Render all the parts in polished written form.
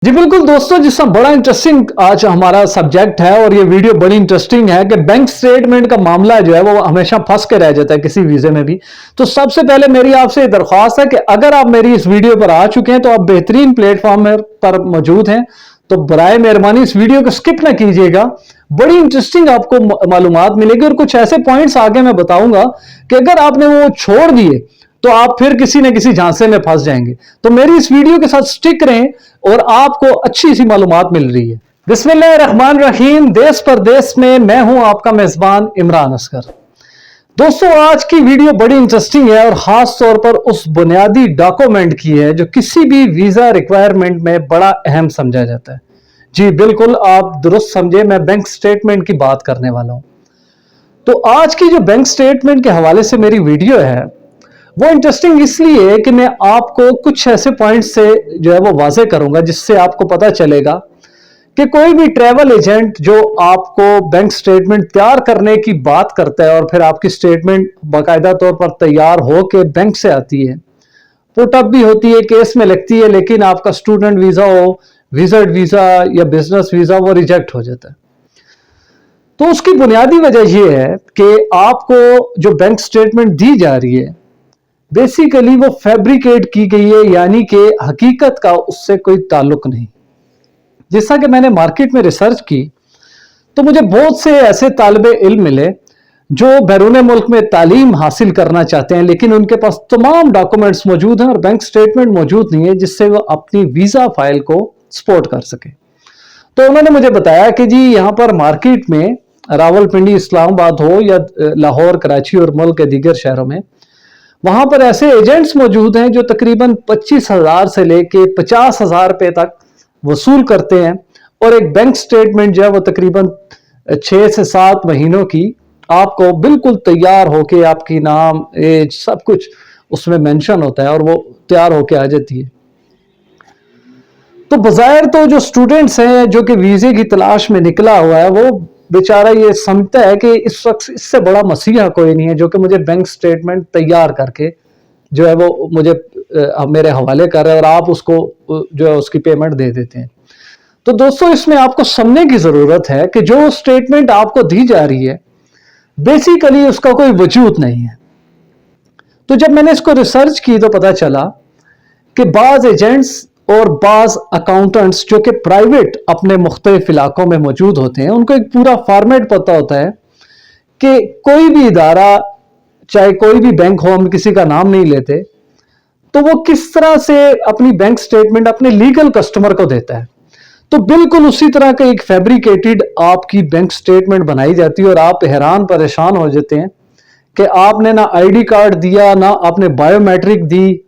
जी बिल्कुल दोस्तों, जिसका बड़ा इंटरेस्टिंग आज हमारा सब्जेक्ट है और ये वीडियो बड़ी इंटरेस्टिंग है कि बैंक स्टेटमेंट का मामला जो है वो हमेशा फंस के रह जाता है किसी वीजे में भी। तो सबसे पहले मेरी आपसे दरख्वास्त है कि अगर आप मेरी इस वीडियो पर आ चुके हैं तो आप बेहतरीन प्लेटफॉर्म पर मौजूद हैं, तो बराए मेहरबानी इस वीडियो को स्किप ना कीजिएगा। बड़ी इंटरेस्टिंग आपको मालूमात मिलेगी और कुछ ऐसे पॉइंट्स आगे मैं बताऊंगा कि अगर आपने वो छोड़ दिए तो आप फिर किसी न किसी झांसे में फंस जाएंगे। तो मेरी इस वीडियो के साथ स्टिक रहें और आपको अच्छी सी मालूमात मिल रही है। बिस्मिल्लाहिर्रहमानिर्रहीम। देश परदेश में मैं हूं आपका मेजबान इमरान असगर। दोस्तों, आज की वीडियो बड़ी इंटरेस्टिंग है और खास तौर पर उस बुनियादी डॉक्यूमेंट की है जो किसी भी वीजा रिक्वायरमेंट में बड़ा अहम समझा जाता है। जी बिल्कुल, आप दुरुस्त समझे, मैं बैंक स्टेटमेंट की बात करने वाला हूं। तो आज की जो बैंक स्टेटमेंट के हवाले से मेरी वीडियो है वो इंटरेस्टिंग इसलिए है कि मैं आपको कुछ ऐसे पॉइंट से जो है वो वाजे करूंगा जिससे आपको पता चलेगा कि कोई भी ट्रैवल एजेंट जो आपको बैंक स्टेटमेंट तैयार करने की बात करता है और फिर आपकी स्टेटमेंट बाकायदा तौर पर तैयार हो के बैंक से आती है, पुटअप भी होती है, केस में लगती है, लेकिन आपका स्टूडेंट वीजा हो, विजिट वीजा या बिजनेस वीजा, वो रिजेक्ट हो जाता है। तो उसकी बुनियादी वजह यह है कि आपको जो बैंक स्टेटमेंट दी जा रही है बेसिकली वो फैब्रिकेट की गई है, यानी कि हकीकत का उससे कोई ताल्लुक नहीं। जैसा कि मैंने मार्केट में रिसर्च की तो मुझे बहुत से ऐसे तालिबे इल्म मिले जो बैरून मुल्क में तालीम हासिल करना चाहते हैं, लेकिन उनके पास तमाम डॉक्यूमेंट्स मौजूद हैं और बैंक स्टेटमेंट मौजूद नहीं है जिससे वो अपनी वीजा फाइल को सपोर्ट कर सके। तो उन्होंने मुझे बताया कि जी यहाँ पर मार्केट में रावलपिंडी, इस्लामाबाद हो या लाहौर, कराची और मुल्क के दीगर शहरों में, वहां पर ऐसे एजेंट्स मौजूद हैं जो तकरीबन 25,000 से लेके 50,000 रुपए तक वसूल करते हैं और एक बैंक स्टेटमेंट जो है वो तकरीबन 6 से 7 महीनों की आपको बिल्कुल तैयार होके, आपकी नाम, एज, सब कुछ उसमें मेंशन होता है और वो तैयार होके आ जाती है। तो बज़ाहिर तो जो स्टूडेंट्स हैं जो कि वीजे की तलाश में निकला हुआ है वो बेचारा ये समझता है कि इस वक्त इससे बड़ा मसीहा कोई नहीं है जो कि मुझे बैंक स्टेटमेंट तैयार करके जो है वो मुझे मेरे हवाले कर रहे हैं और आप उसको जो है उसकी पेमेंट दे देते हैं। तो दोस्तों, इसमें आपको समझने की जरूरत है कि जो स्टेटमेंट आपको दी जा रही है बेसिकली उसका कोई वजूद नहीं है। तो जब मैंने इसको रिसर्च की तो पता चला कि बाज एजेंट्स और बाज अकाउंटेंट्स जो कि प्राइवेट अपने मुख्तलिफ इलाकों में मौजूद होते हैं, उनको एक पूरा फॉर्मेट पता होता है कि कोई भी इदारा, चाहे कोई भी बैंक हो, हम किसी का नाम नहीं लेते, तो वो किस तरह से अपनी बैंक स्टेटमेंट अपने लीगल कस्टमर को देता है। तो बिल्कुल उसी तरह का एक फैब्रिकेटेड आपकी बैंक स्टेटमेंट बनाई जाती है और आप हैरान परेशान हो जाते हैं कि आपने ना आईडी कार्ड दिया, ना आपने बायोमेट्रिक दी,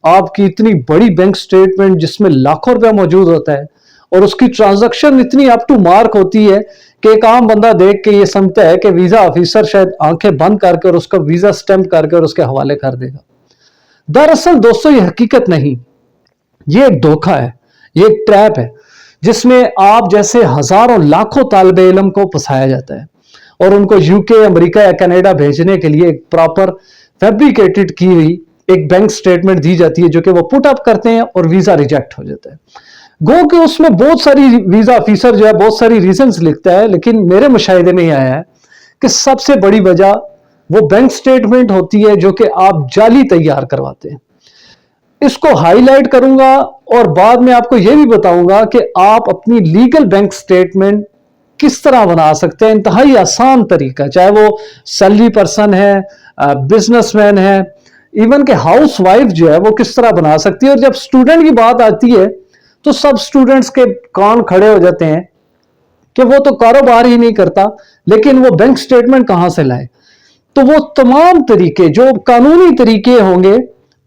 आपकी इतनी बड़ी बैंक स्टेटमेंट जिसमें लाखों रुपया मौजूद होता है और उसकी ट्रांजैक्शन इतनी अप टू मार्क होती है कि एक आम बंदा देख के ये समझता है कि वीजा ऑफिसर शायद आंखें बंद करके और उसका वीजा स्टैंप करके और उसके हवाले कर देगा। दरअसल दोस्तों, ये हकीकत नहीं, ये एक धोखा है, ये एक ट्रैप है जिसमें आप जैसे हजारों लाखों तालिबे इल्म को फंसाया जाता है और उनको यूके, अमेरिका या कनाडा भेजने के लिए एक प्रॉपर फैब्रिकेटेड की हुई एक बैंक स्टेटमेंट दी जाती है जो कि वो पुट अप करते हैं और वीजा रिजेक्ट हो जाता है। गो कि उसमें बहुत सारी वीजा ऑफिसर जो है बहुत सारी रीजंस लिखता है, लेकिन मेरे मुशाहिदे में ये आया है कि सबसे बड़ी वजह वो बैंक स्टेटमेंट होती है जो कि आप जाली तैयार करवाते हैं। इसको हाईलाइट करूंगा और बाद में आपको यह भी बताऊंगा कि आप अपनी लीगल बैंक स्टेटमेंट किस तरह बना सकते हैं। इंतहाई आसान तरीका, चाहे वो सैलरी पर्सन है, बिजनेसमैन है, इवन के हाउस वाइफ जो है वो किस तरह बना सकती है। और जब स्टूडेंट की बात आती है तो सब स्टूडेंट्स के कान खड़े हो जाते हैं कि वो तो कारोबार ही नहीं करता, लेकिन वो बैंक स्टेटमेंट कहां से लाए। तो वो तमाम तरीके जो कानूनी तरीके होंगे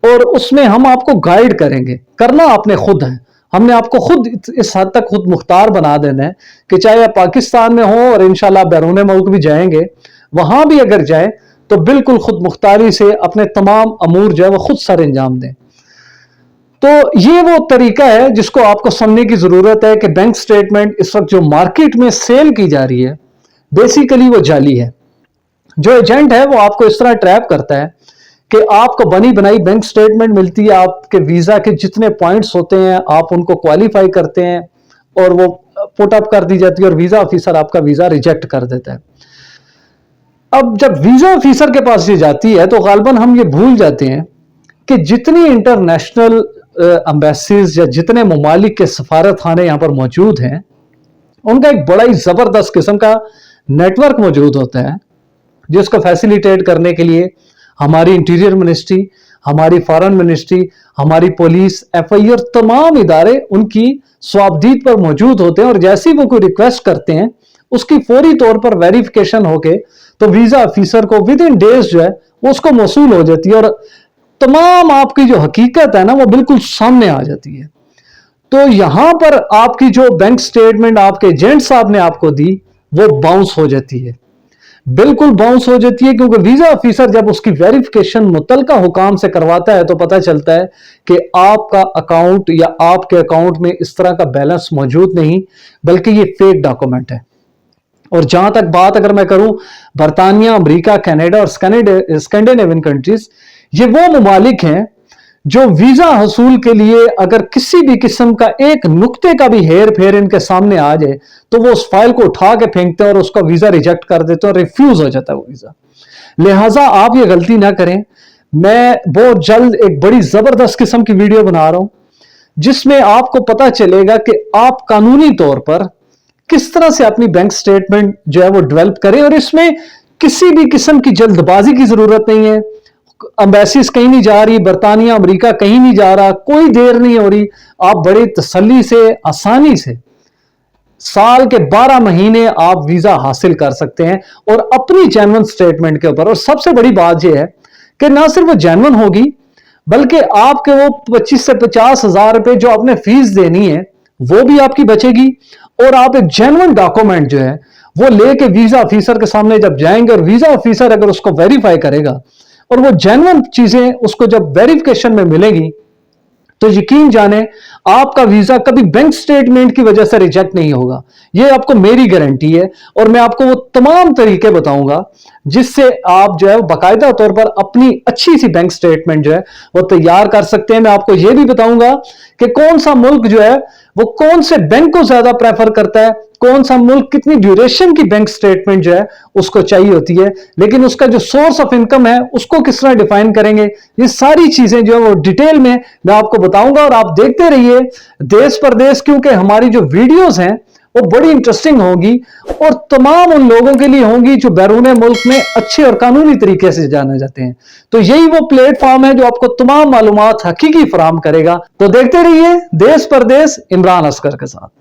और उसमें हम आपको गाइड करेंगे, करना आपने खुद है। हमने आपको खुद इस हद तक खुद मुख्तार बना देना है कि चाहे आप पाकिस्तान में हो और इंशाल्लाह बैरून मुल्क भी जाएंगे, वहां भी अगर जाए तो बिल्कुल खुद मुख्तारी से अपने तमाम अमूर जो है वो खुद सर अंजाम दें। तो ये वो तरीका है जिसको आपको समझने की जरूरत है कि बैंक स्टेटमेंट इस वक्त जो मार्केट में सेल की जा रही है बेसिकली वो जाली है। जो एजेंट है वो आपको इस तरह ट्रैप करता है कि आपको बनी बनाई बैंक स्टेटमेंट मिलती है, आपके वीजा के जितने पॉइंट्स होते हैं आप उनको क्वालिफाई करते हैं और वो पुट अप कर दी जाती है और वीजा ऑफिसर आपका वीजा रिजेक्ट कर देता है। अब जब वीजा ऑफिसर के पास ये जाती है तो गालिबन हम ये भूल जाते हैं कि जितनी इंटरनेशनल एम्बेसीज या जितने ममालिक के सफारत खाने यहां पर मौजूद हैं, उनका एक बड़ा ही जबरदस्त किस्म का नेटवर्क मौजूद होता है, जिसको फैसिलिटेट करने के लिए हमारी इंटीरियर मिनिस्ट्री, हमारी फॉरेन मिनिस्ट्री, हमारी पुलिस, एफआईआर, तमाम इदारे उनकी स्वाबदीद पर मौजूद होते हैं और जैसे ही वो कोई रिक्वेस्ट करते हैं उसकी फौरी तौर पर वेरिफिकेशन होके तो वीजा ऑफिसर को विद इन डेज जो है उसको मौसूल हो जाती है और तमाम आपकी जो हकीकत है ना वो बिल्कुल सामने आ जाती है। तो यहां पर आपकी जो बैंक स्टेटमेंट आपके एजेंट साहब ने आपको दी वो बाउंस हो जाती है, बिल्कुल बाउंस हो जाती है, क्योंकि वीजा ऑफिसर जब उसकी वेरिफिकेशन मुतलका हुकाम से करवाता है तो पता चलता है कि आपका अकाउंट या आपके अकाउंट में इस तरह का बैलेंस मौजूद नहीं, बल्कि ये फेक डॉक्यूमेंट है। और जहां तक बात अगर मैं करूं बरतानिया, अमेरिका, कनाडा और स्कैंडिनेवियन कंट्रीज, ये वो ममालिक हैं जो वीजा हसूल के लिए अगर किसी भी किस्म का एक नुक्ते का भी हेर फेर इनके सामने आ जाए तो वो उस फाइल को उठा के फेंकते हैं और उसका वीजा रिजेक्ट कर देते हैं और रिफ्यूज हो जाता है वो वीजा। लिहाजा आप ये गलती ना करें। मैं बहुत जल्द एक बड़ी जबरदस्त किस्म की वीडियो बना रहा हूं जिसमें आपको पता चलेगा कि आप कानूनी तौर पर किस तरह से अपनी बैंक स्टेटमेंट जो है वो डेवलप करें, और इसमें किसी भी किस्म की जल्दबाजी की जरूरत नहीं है। एम्बेसीज कहीं नहीं जा रही, बरतानिया, अमेरिका कहीं नहीं जा रहा, कोई देर नहीं हो रही। आप बड़ी तसल्ली से, आसानी से साल के 12 महीने आप वीजा हासिल कर सकते हैं और अपनी जेन्युइन स्टेटमेंट के ऊपर। और सबसे बड़ी बात यह है कि ना सिर्फ वो जेन्युइन होगी बल्कि आपके वो 25 से 50 हजार रुपए जो आपने फीस देनी है वो भी आपकी बचेगी, और आप एक जेन्युइन डॉक्यूमेंट जो है वो लेके वीजा ऑफिसर के सामने जब जाएंगे और वीजा ऑफिसर अगर उसको वेरीफाई करेगा और वो जेन्युइन चीजें उसको जब वेरिफिकेशन में मिलेगी तो यकीन जाने आपका वीजा कभी बैंक स्टेटमेंट की वजह से रिजेक्ट नहीं होगा। ये आपको मेरी गारंटी है और मैं आपको वो तमाम तरीके बताऊंगा जिससे आप जो है बाकायदा तौर पर अपनी अच्छी सी बैंक स्टेटमेंट जो है वो तैयार कर सकते हैं। मैं आपको ये भी बताऊंगा कि कौन सा मुल्क जो है वो कौन से बैंक को ज्यादा प्रेफर करता है, कौन सा मुल्क कितनी ड्यूरेशन की बैंक स्टेटमेंट जो है उसको चाहिए होती है, लेकिन उसका जो सोर्स ऑफ इनकम है उसको किस तरह डिफाइन करेंगे। ये सारी चीजें जो है वो डिटेल में मैं आपको बताऊंगा और आप देखते रहिए देश परदेश, क्योंकि हमारी जो वीडियोस हैं वो बड़ी इंटरेस्टिंग होगी और तमाम उन लोगों के लिए होंगी जो बैरून मुल्क में अच्छे और कानूनी तरीके से जाने जाते हैं। तो यही वो प्लेटफॉर्म है जो आपको तमाम मालूमात हकीकी फराहम करेगा। तो देखते रहिए देश परदेश इमरान असगर के साथ।